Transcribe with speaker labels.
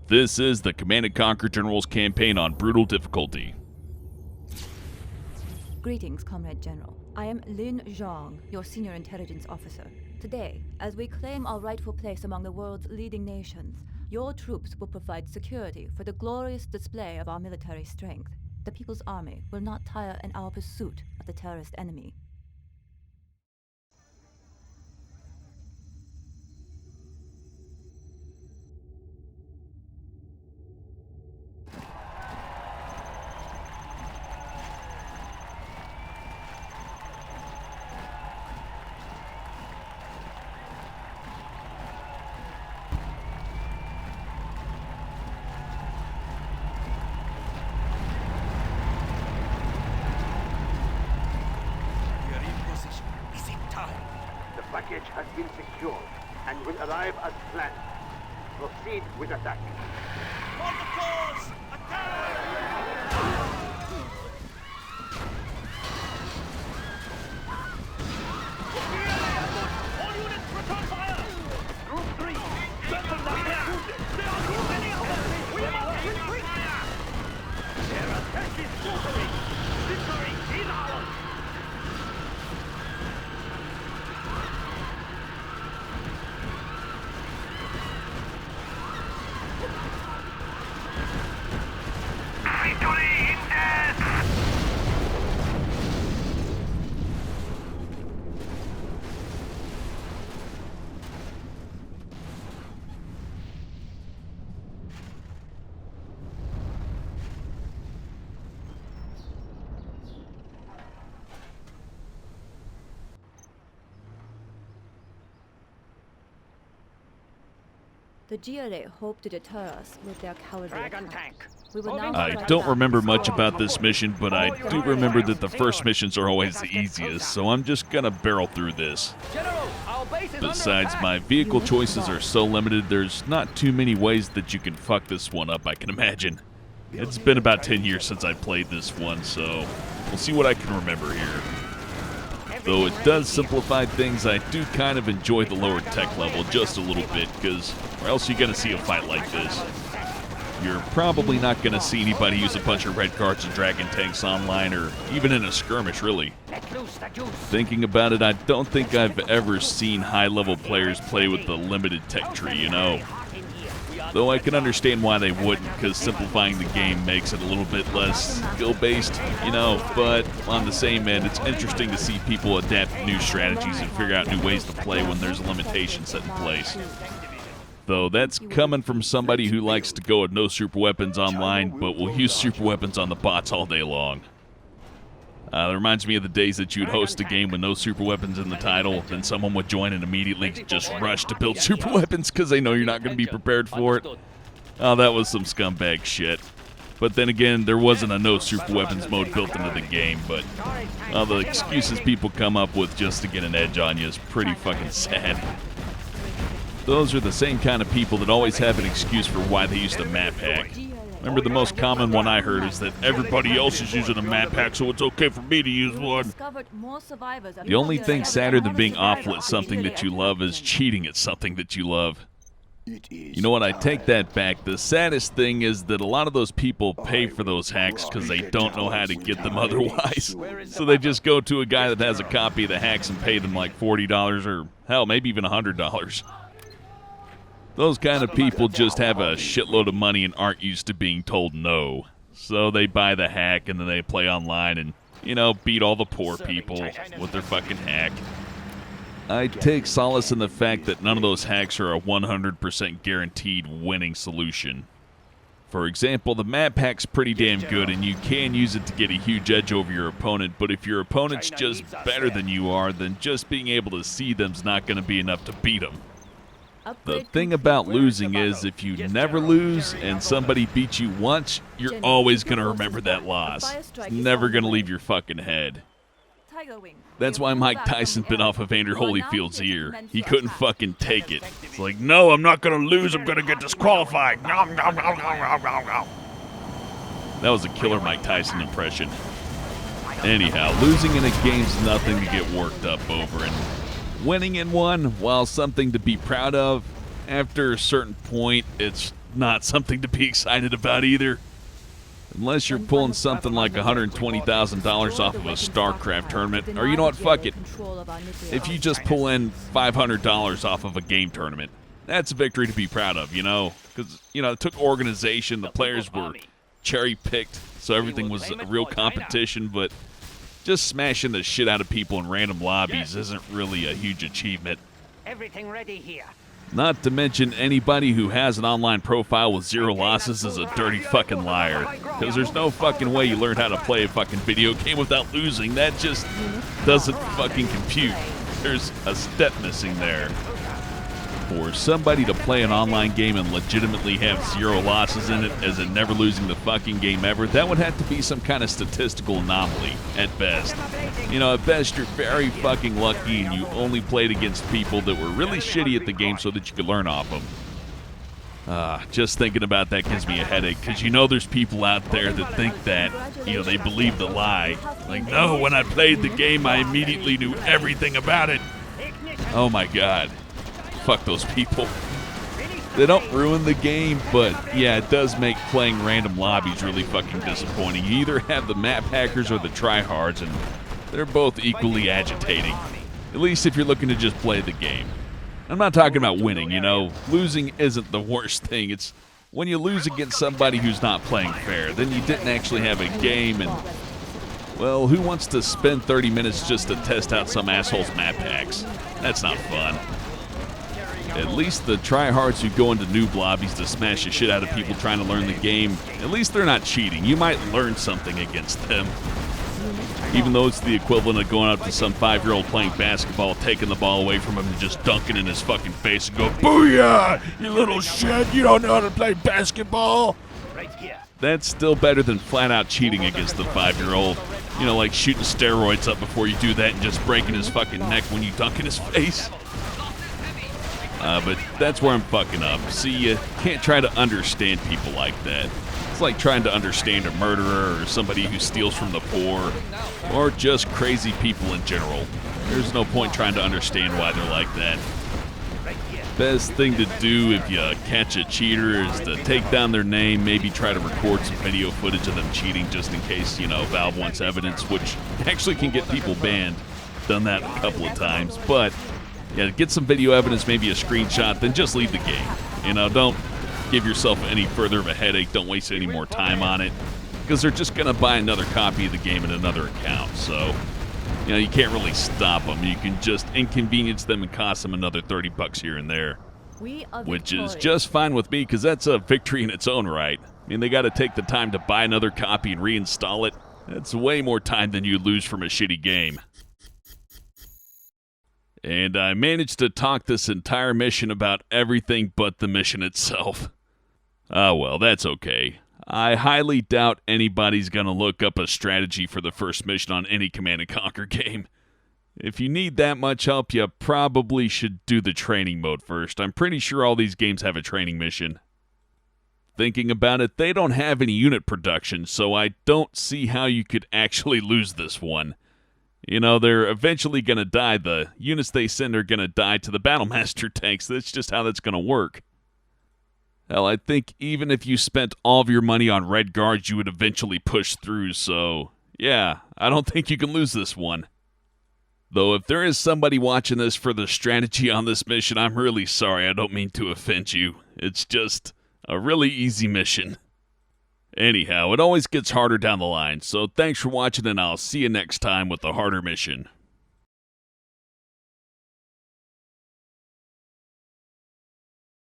Speaker 1: This is the Command & Conquer General's campaign on brutal difficulty.
Speaker 2: Greetings, Comrade General. I am Lin Zhang, your senior intelligence officer. Today, as we claim our rightful place among the world's leading nations, your troops will provide security for the glorious display of our military strength. The People's Army will not tire in our pursuit of the terrorist enemy.
Speaker 3: The package has been secured and will arrive as planned. Proceed with attack.
Speaker 4: On the cause! Attack! All units return fire! Group 3, circle the air! There are too many of them! We must retreat! Their attack is faltering! Victory is ours!
Speaker 2: The GLA hope to deter us with their cowardly
Speaker 4: Dragon
Speaker 2: attack.
Speaker 4: tank.
Speaker 2: We will now
Speaker 1: I
Speaker 2: strike
Speaker 1: don't
Speaker 2: back.
Speaker 1: remember much about this mission, but I do remember that the first missions are always the easiest, so I'm just gonna barrel through this.
Speaker 4: General, our base is under
Speaker 1: Besides,
Speaker 4: attack.
Speaker 1: my vehicle choices are so limited, there's not too many ways that you can fuck this one up, I can imagine. It's been about 10 years since I played this one, so we'll see what I can remember here. Though it does simplify things, I do kind of enjoy the lower tech level just a little bit, because where else are you going to see a fight like this? You're probably not going to see anybody use a bunch of red guards and dragon tanks online, or even in a skirmish, really.
Speaker 4: Let loose the juice.
Speaker 1: Thinking about it, I don't think I've ever seen high-level players play with the limited tech tree, you know? Though I can understand why they wouldn't, because simplifying the game makes it a little bit less skill-based, you know, but on the same end, it's interesting to see people adapt new strategies and figure out new ways to play when there's a limitation set in place. Though that's coming from somebody who likes to go with no super weapons online, but will use super weapons on the bots all day long. It reminds me of the days that you'd host a game with no super weapons in the title, then someone would join and immediately just rush to build super weapons because they know you're not going to be prepared for it. Oh, that was some scumbag shit. But then again, there wasn't a no super weapons mode built into the game, but the excuses people come up with just to get an edge on you is pretty fucking sad. Those are the same kind of people that always have an excuse for why they use the map hack. Remember, the most common one I heard is that everybody else is using a map hack, so it's okay for me to use one. The only thing sadder than being awful at something that you love is cheating at something that you love. You know what, I take that back. The saddest thing is that a lot of those people pay for those hacks because they don't know how to get them otherwise. So they just go to a guy that has a copy of the hacks and pay them like $40 or, hell, maybe even $100. Those kind of people just have a shitload of money and aren't used to being told no. So they buy the hack and then they play online and, you know, beat all the poor people with their fucking hack. I take solace in the fact that none of those hacks are a 100% guaranteed winning solution. For example, the map hack's pretty damn good and you can use it to get a huge edge over your opponent, but if your opponent's just better than you are, then just being able to see them's not going to be enough to beat them. The thing about losing is if you never lose and somebody beats you once, you're always going to remember that loss. It's never going to leave your fucking head. That's why Mike Tyson's been off of Evander Holyfield's ear. He couldn't fucking take it. It's like, no, I'm not going to lose. I'm going to get disqualified. Nom, nom, nom, nom, nom, nom, nom. That was a killer Mike Tyson impression. Anyhow, losing in a game's nothing to get worked up over, and winning in one, while something to be proud of, after a certain point, it's not something to be excited about either. Unless you're pulling something like $120,000 off of a StarCraft tournament. Or you know what, fuck it. If you just pull in $500 off of a game tournament, that's a victory to be proud of, you know? Because, you know, it took organization. The players were cherry-picked, so everything was a real competition. But just smashing the shit out of people in random lobbies isn't really a huge achievement.
Speaker 4: Everything ready here.
Speaker 1: Not to mention, anybody who has an online profile with 0 losses is a dirty fucking liar. Because there's no fucking way you learn how to play a fucking video game without losing. That just doesn't fucking compute. There's a step missing there. For somebody to play an online game and legitimately have 0 losses in it as in never losing the fucking game ever, that would have to be some kind of statistical anomaly at best. You know, at best you're very fucking lucky and you only played against people that were really shitty at the game so that you could learn off them. Just thinking about that gives me a headache, because you know there's people out there that think that, you know, they believe the lie. Like, no, when I played the game I immediately knew everything about it. Oh my god. Fuck those people. They don't ruin the game, but yeah, it does make playing random lobbies really fucking disappointing. You either have the map hackers or the tryhards, and they're both equally agitating. At least if you're looking to just play the game. I'm not talking about winning, you know. Losing isn't the worst thing. It's when you lose against somebody who's not playing fair. Then you didn't actually have a game, and, well, who wants to spend 30 minutes just to test out some asshole's map hacks? That's not fun. At least the tryhards who go into noob lobbies to smash the shit out of people trying to learn the game, at least they're not cheating. You might learn something against them. Even though it's the equivalent of going up to some 5-year-old playing basketball, taking the ball away from him and just dunking in his fucking face and go, "Booyah! You little shit! You don't know how to play basketball!"
Speaker 4: Right here.
Speaker 1: That's still better than flat-out cheating against the 5-year-old. You know, like shooting steroids up before you do that and just breaking his fucking neck when you dunk in his face. But that's where I'm fucking up. See, you can't try to understand people like that. It's like trying to understand a murderer or somebody who steals from the poor, or just crazy people in general. There's no point trying to understand why they're like that. Best thing to do if you catch a cheater is to take down their name, maybe try to record some video footage of them cheating just in case, you know, Valve wants evidence, which actually can get people banned. Done that a couple of times, but yeah, get some video evidence, maybe a screenshot, then just leave the game. You know, don't give yourself any further of a headache. Don't waste any more time on it, because they're just going to buy another copy of the game in another account. So, you know, you can't really stop them. You can just inconvenience them and cost them another $30 here and there, which is just fine with me, because that's a victory in its own right. I mean, they got to take the time to buy another copy and reinstall it. That's way more time than you lose from a shitty game. And I managed to talk this entire mission about everything but the mission itself. Ah, well, that's okay. I highly doubt anybody's gonna look up a strategy for the first mission on any Command & Conquer game. If you need that much help, you probably should do the training mode first. I'm pretty sure all these games have a training mission. Thinking about it, they don't have any unit production, so I don't see how you could actually lose this one. You know, they're eventually going to die. The units they send are going to die to the Battlemaster tanks. That's just how that's going to work. Hell, I think even if you spent all of your money on Red Guards, you would eventually push through. So, yeah, I don't think you can lose this one. Though if there is somebody watching this for the strategy on this mission, I'm really sorry. I don't mean to offend you. It's just a really easy mission. Anyhow, it always gets harder down the line, so thanks for watching, and I'll see you next time with the harder mission.